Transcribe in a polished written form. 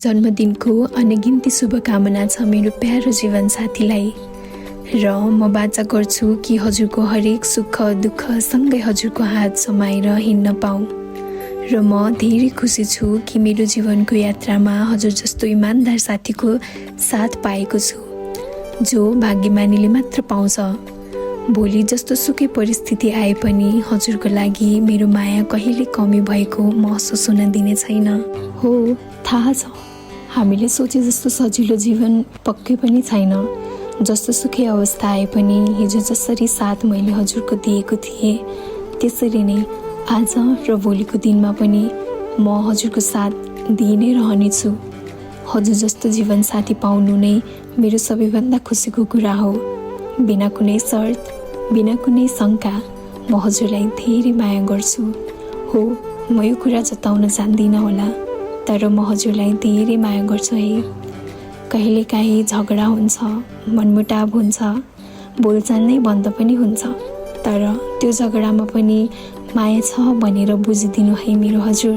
जन्मदिनको अनगिन्ती शुभकामना छ मेरो प्यारो जीवन साथीलाई र म बाचा गर्छु कि हजुरको हरेक सुख दुःख सँगै हजुरको हात समाएर हिँड्न पाऊँ र म धेरै खुसी छु कि मेरो जीवनको यात्रामा हजुर जस्तो इमानदार साथीको साथ पाएको छु जो भाग्यमानीले मात्र पाउँछ। भोलि जस्तो सुकै परिस्थिति आए पनि हजुरको लागि मेरो माया कहिले कमी भएको महसुस हुन दिने छैन। हो, थाहा छ हामीले सोचे जस्तो सजिलो जीवन पक्कै पनि छैन। जस्तो सुकै अवस्था आए पनि हिजो जसरी साथ मैले हजुरको दिएको थिएँ त्यसरी नै आज र भोलिको दिनमा पनि म हजुरको साथ दिइ नै रहनेछु। हजुर जस्तो जीवन साथी पाउनु नै मेरो सबैभन्दा खुसीको कुरा हो। बिना कुनै शर्त, बिना कुनै शङ्का म हजुरलाई धेरै माया गर्छु। हो, म यो कुरा जताउन जान्दिनँ होला, तर म हजुरलाई धेरै माया गर्छु है। कहिलेकाहीँ झगडा हुन्छ, मनमुटाव हुन्छ, बोलचाल नै बन्द पनि हुन्छ, तर त्यो झगडामा पनि माया छ भनेर बुझिदिनु है मेरो हजुर।